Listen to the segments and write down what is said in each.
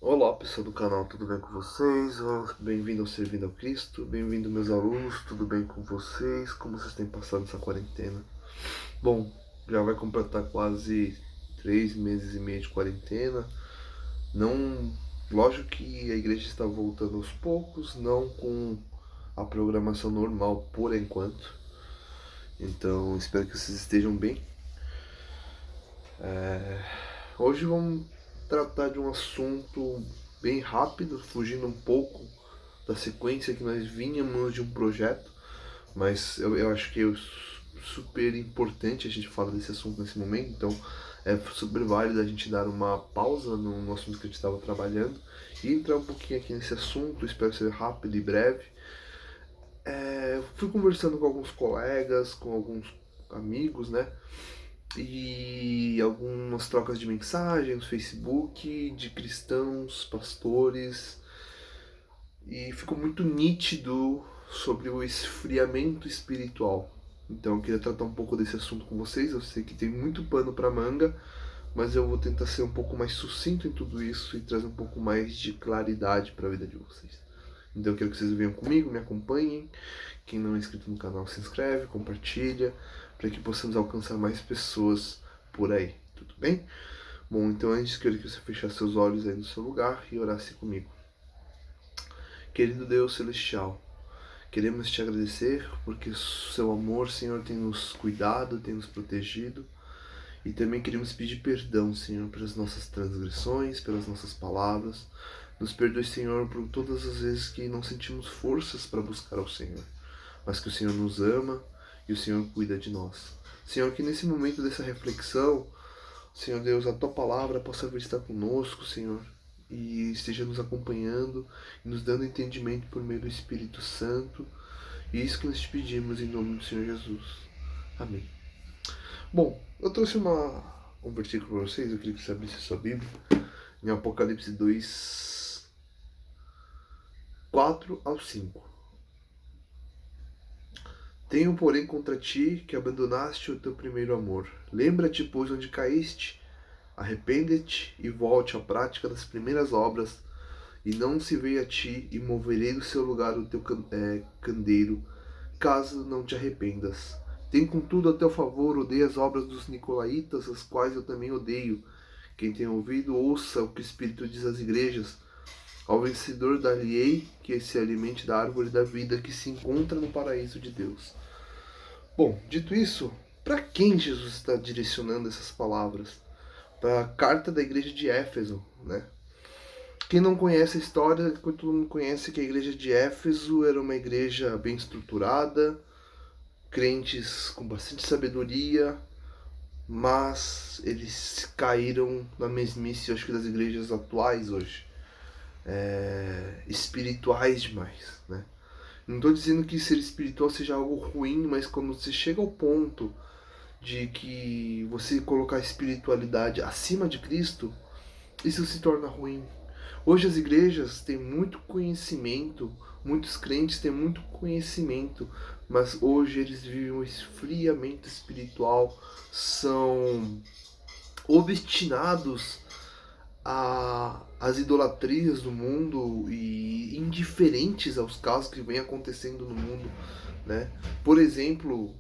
Olá pessoal do canal, tudo bem com vocês? Bem-vindo ao Servindo ao Cristo, bem-vindo meus alunos, tudo bem com vocês? Como vocês têm passado essa quarentena? Bom, já vai completar quase 3 meses e meio de quarentena. Não, lógico que a igreja está voltando aos poucos, não com a programação normal por enquanto. Então espero que vocês estejam bem. Hoje vamos tratar de um assunto bem rápido, fugindo um pouco da sequência que nós vínhamos de um projeto, mas eu acho que é super importante a gente falar desse assunto nesse momento, então é super válido a gente dar uma pausa no assunto que a gente estava trabalhando e entrar um pouquinho aqui nesse assunto, espero ser rápido e breve. Fui conversando com alguns colegas, com alguns amigos, né? E algumas trocas de mensagem no Facebook de cristãos, pastores, e ficou muito nítido sobre o esfriamento espiritual. Então eu queria tratar um pouco desse assunto com vocês. Eu sei que tem muito pano para manga, mas eu vou tentar ser um pouco mais sucinto em tudo isso e trazer um pouco mais de claridade para a vida de vocês. Então eu quero que vocês venham comigo, me acompanhem. Quem não é inscrito no canal, se inscreve, compartilha, para que possamos alcançar mais pessoas por aí. Tudo bem? Bom, então antes quero que você fechasse seus olhos aí no seu lugar e orasse comigo. Querido Deus Celestial, queremos te agradecer porque o seu amor, Senhor, tem nos cuidado, tem nos protegido. E também queremos pedir perdão, Senhor, pelas nossas transgressões, pelas nossas palavras. Nos perdoe, Senhor, por todas as vezes que não sentimos forças para buscar ao Senhor, mas que o Senhor nos ama e o Senhor cuida de nós. Senhor, que nesse momento dessa reflexão, Senhor Deus, a Tua palavra possa vir estar conosco, Senhor, e esteja nos acompanhando e nos dando entendimento por meio do Espírito Santo. E isso que nós te pedimos em nome do Senhor Jesus. Amém. Bom, eu trouxe um versículo para vocês, eu queria que você abrisse a sua Bíblia, em Apocalipse 2, 4 ao 5. Tenho, porém, contra ti que abandonaste o teu primeiro amor. Lembra-te, pois, onde caíste, arrepende-te e volte à prática das primeiras obras, e não se veio a ti, e moverei do seu lugar o teu candeeiro, caso não te arrependas. Tem contudo a teu favor, odeia as obras dos nicolaítas, as quais eu também odeio. Quem tem ouvido, ouça o que o Espírito diz às igrejas. Ao vencedor dar-lhe-ei que se alimente da árvore da vida que se encontra no paraíso de Deus. Bom, dito isso, para quem Jesus está direcionando essas palavras? Para a carta da igreja de Éfeso, né? Quem não conhece a história, todo mundo conhece que a igreja de Éfeso era uma igreja bem estruturada, crentes com bastante sabedoria, mas eles caíram na mesmice, acho que das igrejas atuais hoje, espirituais demais, né? Não estou dizendo que ser espiritual seja algo ruim, mas quando você chega ao ponto de que você colocar a espiritualidade acima de Cristo, isso se torna ruim. Hoje as igrejas têm muito conhecimento, muitos crentes têm muito conhecimento, mas hoje eles vivem um esfriamento espiritual, são obstinados às idolatrias do mundo e indiferentes aos casos que vêm acontecendo no mundo, né? Por exemplo,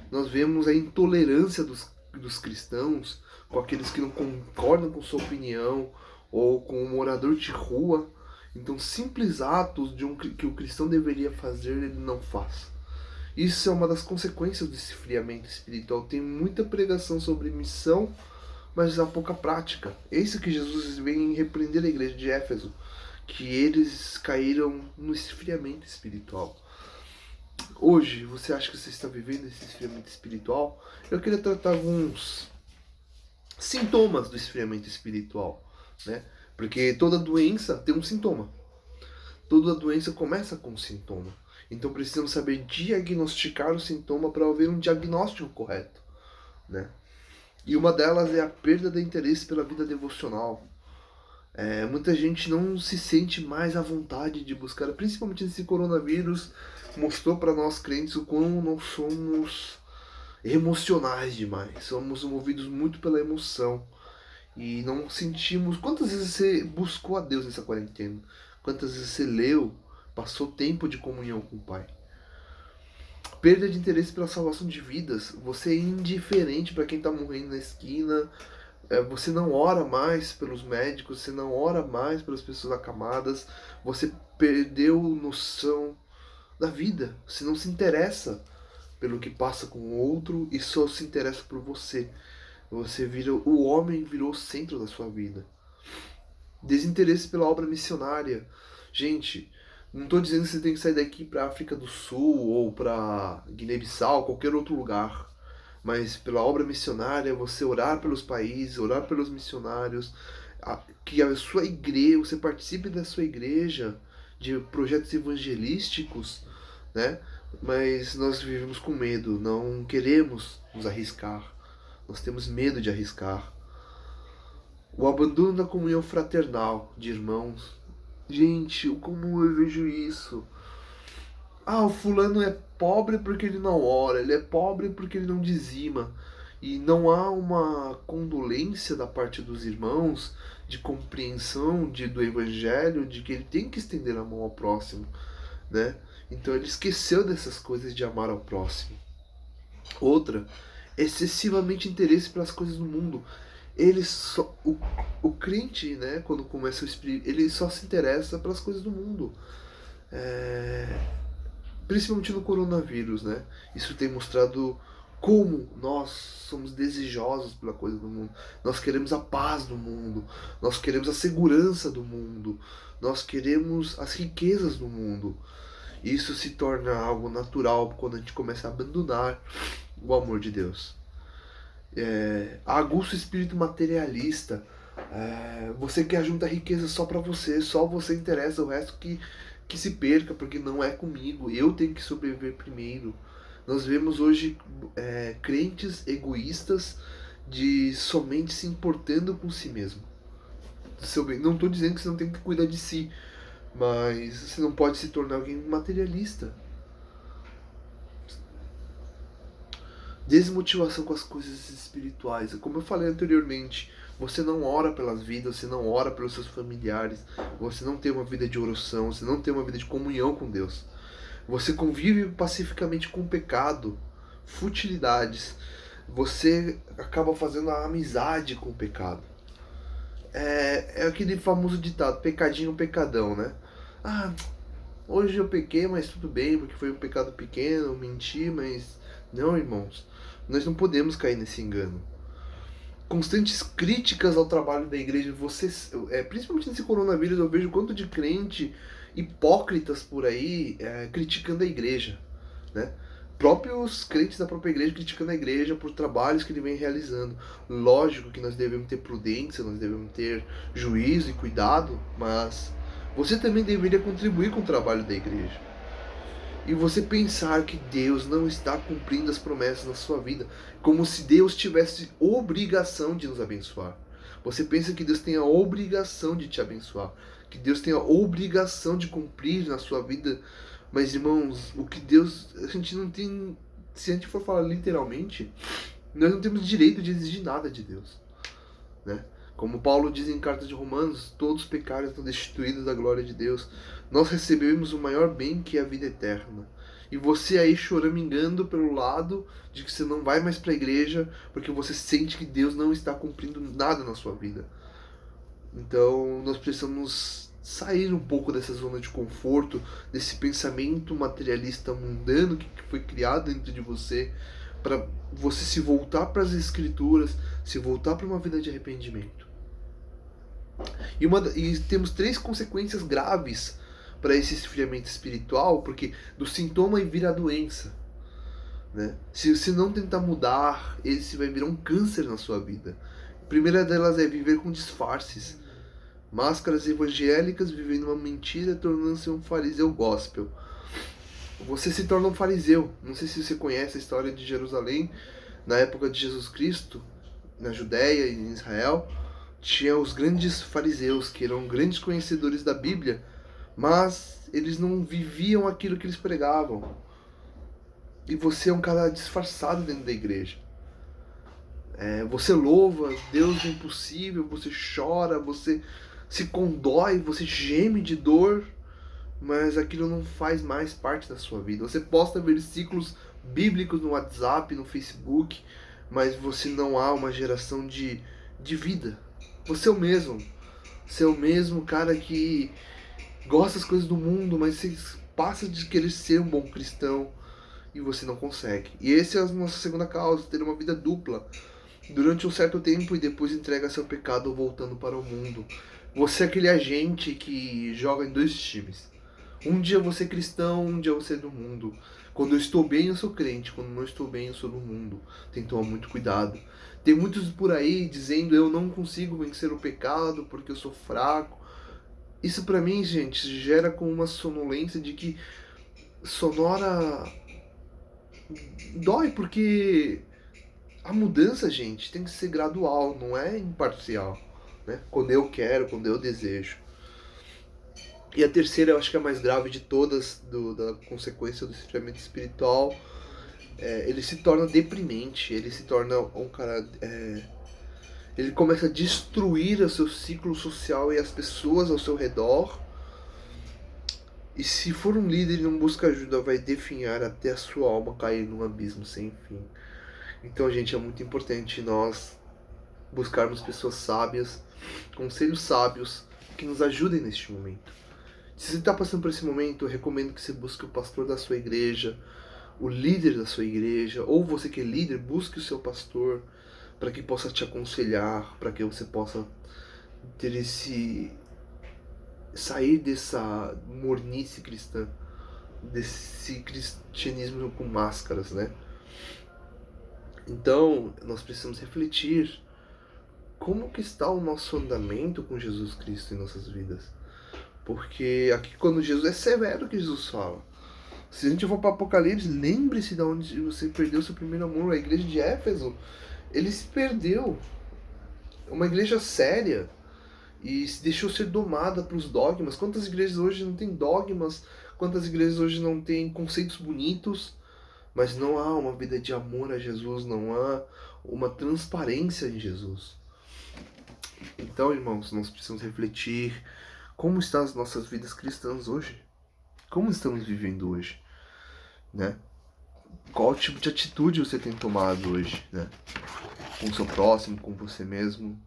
nós vemos a intolerância dos cristãos com aqueles que não concordam com sua opinião ou com um morador de rua. Então, simples atos que o cristão deveria fazer, ele não faz. Isso é uma das consequências desse esfriamento espiritual. Tem muita pregação sobre missão, mas há pouca prática. É isso que Jesus vem repreender a igreja de Éfeso, que eles caíram no esfriamento espiritual. Hoje, você acha que você está vivendo esse esfriamento espiritual? Eu queria tratar alguns sintomas do esfriamento espiritual, né? Porque toda doença tem um sintoma. Toda doença começa com um sintoma. Então precisamos saber diagnosticar o sintoma para haver um diagnóstico correto, né? E uma delas é a perda de interesse pela vida devocional. Muita gente não se sente mais à vontade de buscar, principalmente esse coronavírus mostrou para nós crentes o quão nós somos emocionais demais, somos movidos muito pela emoção. E não sentimos. Quantas vezes você buscou a Deus nessa quarentena? Quantas vezes você leu, passou tempo de comunhão com o Pai? Perda de interesse pela salvação de vidas. Você é indiferente para quem está morrendo na esquina. Você não ora mais pelos médicos, você não ora mais pelas pessoas acamadas. Você perdeu noção da vida. Você não se interessa pelo que passa com o outro e só se interessa por você. O homem virou o centro da sua vida. Desinteresse pela obra missionária. Gente, não estou dizendo que você tem que sair daqui para África do Sul ou para Guiné-Bissau, qualquer outro lugar. Mas pela obra missionária, você orar pelos países, orar pelos missionários, que a sua igreja, você participe da sua igreja, de projetos evangelísticos, né? Mas nós vivemos com medo, não queremos nos arriscar. Nós temos medo de arriscar. O abandono da comunhão fraternal de irmãos. Gente, como eu vejo isso. Ah, o fulano é pobre porque ele não ora, ele é pobre porque ele não dizima. E não há uma condolência da parte dos irmãos de compreensão do evangelho, de que ele tem que estender a mão ao próximo, né? Então ele esqueceu dessas coisas de amar ao próximo. Outra, excessivamente interesse pelas coisas do mundo. Ele só, o crente, né, quando começa o espírito, ele só se interessa pelas coisas do mundo. Principalmente no coronavírus, né? Isso tem mostrado como nós somos desejosos pela coisa do mundo. Nós queremos a paz do mundo, nós queremos a segurança do mundo, nós queremos as riquezas do mundo. Isso se torna algo natural quando a gente começa a abandonar o amor de Deus. Aguça o espírito materialista. Você quer juntar riqueza só para você, só você interessa, o resto que se perca, porque não é comigo, eu tenho que sobreviver primeiro. Nós vemos hoje crentes egoístas de somente se importando com si mesmo. Não estou dizendo que você não tem que cuidar de si, mas você não pode se tornar alguém materialista. Desmotivação com as coisas espirituais. Como eu falei anteriormente, você não ora pelas vidas, você não ora pelos seus familiares, você não tem uma vida de oração, você não tem uma vida de comunhão com Deus. Você convive pacificamente com o pecado, futilidades. Você acaba fazendo a amizade com o pecado. É aquele famoso ditado, pecadinho, pecadão, né? Ah, hoje eu pequei, mas tudo bem, porque foi um pecado pequeno, menti, mas... Não, irmãos, nós não podemos cair nesse engano. Constantes críticas ao trabalho da igreja. Principalmente nesse coronavírus, eu vejo quanto de crente hipócritas por aí criticando a igreja, né? Próprios crentes da própria igreja criticando a igreja por trabalhos que ele vem realizando. Lógico que nós devemos ter prudência, nós devemos ter juízo e cuidado, mas você também deveria contribuir com o trabalho da igreja. E você pensar que Deus não está cumprindo as promessas na sua vida, como se Deus tivesse obrigação de nos abençoar. Você pensa que Deus tem a obrigação de te abençoar, que Deus tem a obrigação de cumprir na sua vida. Mas, irmãos, o que Deus... A gente não tem... Se a gente for falar literalmente, nós não temos direito de exigir nada de Deus, né? Como Paulo diz em carta de Romanos, todos os pecados estão destituídos da glória de Deus. Nós recebemos o maior bem, que é a vida eterna. E você aí choramingando pelo lado de que você não vai mais para a igreja porque você sente que Deus não está cumprindo nada na sua vida. Então nós precisamos sair um pouco dessa zona de conforto, desse pensamento materialista mundano que foi criado dentro de você, para você se voltar para as Escrituras, se voltar para uma vida de arrependimento. E temos 3 consequências graves para esse esfriamento espiritual, porque do sintoma vira a doença, né? Se você não tentar mudar, esse vai virar um câncer na sua vida. A primeira delas é viver com disfarces, máscaras evangélicas, vivendo uma mentira, tornando-se um fariseu gospel. Você se torna um fariseu. Não sei se você conhece a história de Jerusalém, na época de Jesus Cristo, na Judéia e em Israel. Tinha os grandes fariseus, que eram grandes conhecedores da Bíblia, mas eles não viviam aquilo que eles pregavam. E você é um cara disfarçado dentro da igreja. Você louva Deus do impossível, você chora, você se condói, você geme de dor, mas aquilo não faz mais parte da sua vida. Você posta versículos bíblicos no WhatsApp, no Facebook, mas você não há uma geração de vida. Você é o mesmo cara que gosta das coisas do mundo, mas você passa de querer ser um bom cristão e você não consegue. E essa é a nossa segunda causa, ter uma vida dupla. Durante um certo tempo e depois entrega seu pecado voltando para o mundo. Você é aquele agente que joga em dois times. Um dia você é cristão, um dia você é do mundo. Quando eu estou bem, eu sou crente. Quando não estou bem, eu sou do mundo. Tem que tomar muito cuidado. Tem muitos por aí dizendo eu não consigo vencer o pecado porque eu sou fraco. Isso pra mim, gente, gera com uma sonolência de que sonora dói, porque a mudança, gente, tem que ser gradual, não é imparcial, né? Quando eu quero, quando eu desejo. E a terceira, eu acho que é a mais grave de todas, da consequência do esfriamento espiritual, ele se torna deprimente, ele se torna um cara... ele começa a destruir o seu ciclo social e as pessoas ao seu redor. E se for um líder e não busca ajuda, vai definhar até a sua alma cair num abismo sem fim. Então, gente, é muito importante nós buscarmos pessoas sábias, conselhos sábios que nos ajudem neste momento. Se você está passando por esse momento, eu recomendo que você busque o pastor da sua igreja, o líder da sua igreja, ou você que é líder, busque o seu pastor para que possa te aconselhar, para que você possa ter sair dessa mornice cristã, desse cristianismo com máscaras, né? Então, nós precisamos refletir como que está o nosso andamento com Jesus Cristo em nossas vidas. Porque aqui quando Jesus é severo que Jesus fala. Se a gente for para Apocalipse, lembre-se de onde você perdeu seu primeiro amor. A igreja de Éfeso, ele se perdeu. Uma igreja séria e se deixou ser domada para os dogmas. Quantas igrejas hoje não têm dogmas? Quantas igrejas hoje não têm conceitos bonitos? Mas não há uma vida de amor a Jesus, não há uma transparência em Jesus. Então, irmãos, nós precisamos refletir como estão as nossas vidas cristãs hoje. Como estamos vivendo hoje, né? Qual tipo de atitude você tem tomado hoje, né? Com o seu próximo, com você mesmo.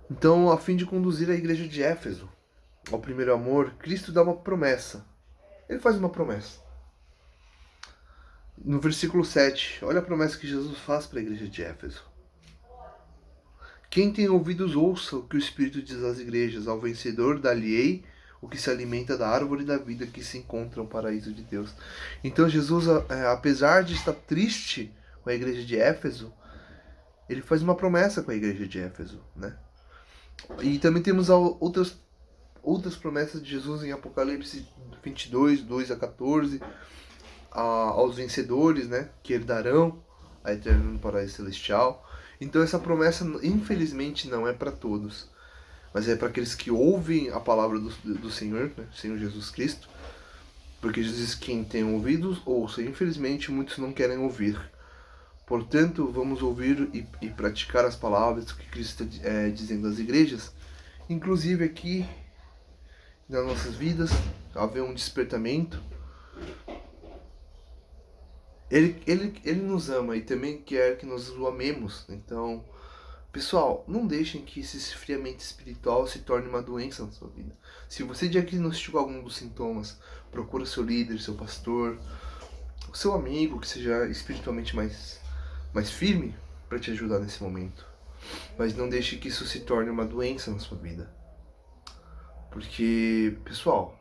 Então, a fim de conduzir a igreja de Éfeso ao primeiro amor, Cristo dá uma promessa. Ele faz uma promessa. No versículo 7, olha a promessa que Jesus faz para a igreja de Éfeso. Quem tem ouvidos ouça o que o Espírito diz às igrejas, ao vencedor dá-lhe-ei o que se alimenta da árvore da vida que se encontra no paraíso de Deus. Então Jesus, apesar de estar triste com a igreja de Éfeso, ele faz uma promessa com a igreja de Éfeso, né? E também temos outras promessas de Jesus em Apocalipse 22, 2 a 14, aos vencedores, né, que herdarão a eterna no paraíso celestial. Então essa promessa, infelizmente, não é para todos, mas é para aqueles que ouvem a palavra do Senhor, né, Senhor Jesus Cristo, porque Jesus diz: quem tem ouvidos, ouça. Infelizmente, muitos não querem ouvir. Portanto, vamos ouvir e praticar as palavras que Cristo está dizendo às igrejas, inclusive aqui nas nossas vidas, haver um despertamento. Ele nos ama e também quer que nós o amemos. Então, pessoal, não deixem que esse esfriamento espiritual se torne uma doença na sua vida. Se você diagnosticou algum dos sintomas, procura seu líder, seu pastor, o seu amigo que seja espiritualmente mais firme para te ajudar nesse momento. Mas não deixe que isso se torne uma doença na sua vida. Porque, pessoal,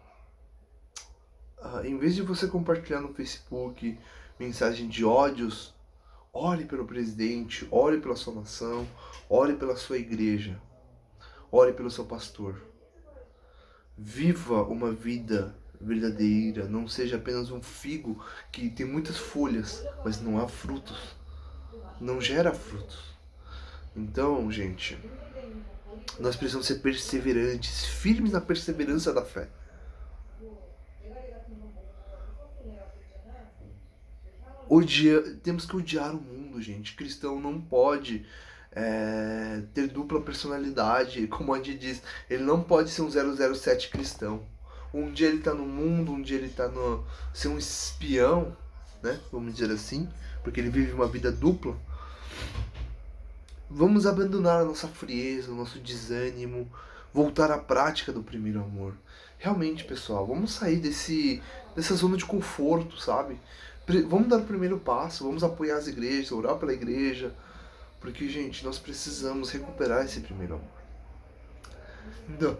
em vez de você compartilhar no Facebook mensagem de ódios, ore pelo presidente, ore pela sua nação, ore pela sua igreja, ore pelo seu pastor. Viva uma vida verdadeira, não seja apenas um figo que tem muitas folhas, mas não há frutos, não gera frutos. Então, gente, nós precisamos ser perseverantes, firmes na perseverança da fé. Temos que odiar o mundo, gente. Cristão não pode ter dupla personalidade, como a gente diz. Ele não pode ser um 007 cristão. Um dia ele tá no mundo, um dia ele tá no ser um espião, né? Vamos dizer assim, porque ele vive uma vida dupla. Vamos abandonar a nossa frieza, o nosso desânimo, voltar à prática do primeiro amor. Realmente, pessoal, vamos sair dessa zona de conforto, sabe? Vamos dar o primeiro passo, vamos apoiar as igrejas, orar pela igreja, porque, gente, nós precisamos recuperar esse primeiro amor. Então,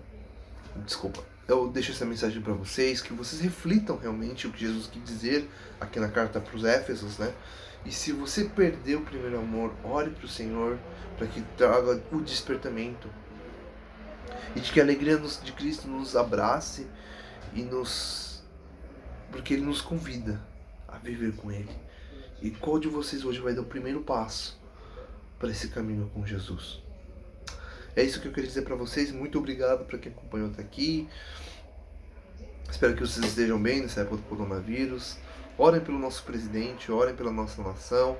desculpa, eu deixo essa mensagem para vocês, que vocês reflitam realmente o que Jesus quis dizer aqui na carta para os Éfesos, né? E se você perdeu o primeiro amor, ore para o Senhor, para que traga o despertamento. E de que a alegria de Cristo nos abrace e porque Ele nos convida a viver com Ele. E qual de vocês hoje vai dar o primeiro passo para esse caminho com Jesus? É isso que eu queria dizer para vocês. Muito obrigado para quem acompanhou até aqui. Espero que vocês estejam bem nessa época do coronavírus. Orem pelo nosso presidente, orem pela nossa nação,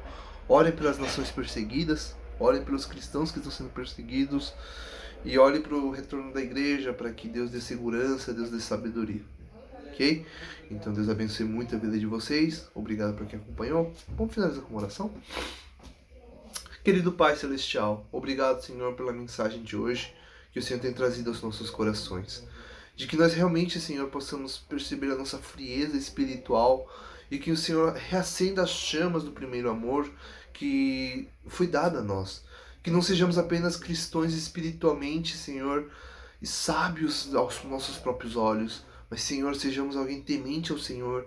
orem pelas nações perseguidas, orem pelos cristãos que estão sendo perseguidos e orem para o retorno da igreja, para que Deus dê segurança, Deus dê sabedoria. Ok? Então Deus abençoe muito a vida de vocês. Obrigado por quem acompanhou. Vamos finalizar com uma oração? Querido Pai Celestial, obrigado, Senhor, pela mensagem de hoje que o Senhor tem trazido aos nossos corações. De que nós realmente, Senhor, possamos perceber a nossa frieza espiritual e que o Senhor reacenda as chamas do primeiro amor que foi dado a nós. Que não sejamos apenas cristãos espiritualmente, Senhor, e sábios aos nossos próprios olhos, mas, Senhor, sejamos alguém temente ao Senhor,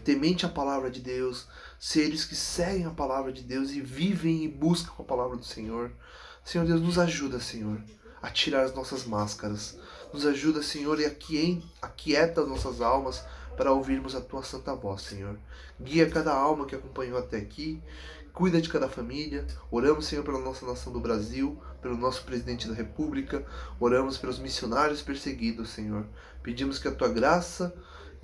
temente à palavra de Deus, seres que seguem a palavra de Deus e vivem e buscam a palavra do Senhor. Senhor Deus, nos ajuda, Senhor, a tirar as nossas máscaras. Nos ajuda, Senhor, e aquieta as nossas almas para ouvirmos a Tua santa voz, Senhor. Guia cada alma que acompanhou até aqui. Cuida de cada família. Oramos, Senhor, pela nossa nação do Brasil, pelo nosso presidente da República. Oramos pelos missionários perseguidos, Senhor. Pedimos que a Tua graça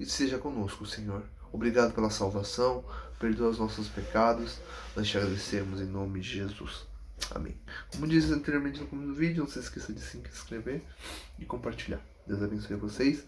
seja conosco, Senhor. Obrigado pela salvação. Perdoa os nossos pecados. Nós te agradecemos em nome de Jesus. Amém. Como disse anteriormente no começo do vídeo, não se esqueça de se inscrever e compartilhar. Deus abençoe vocês.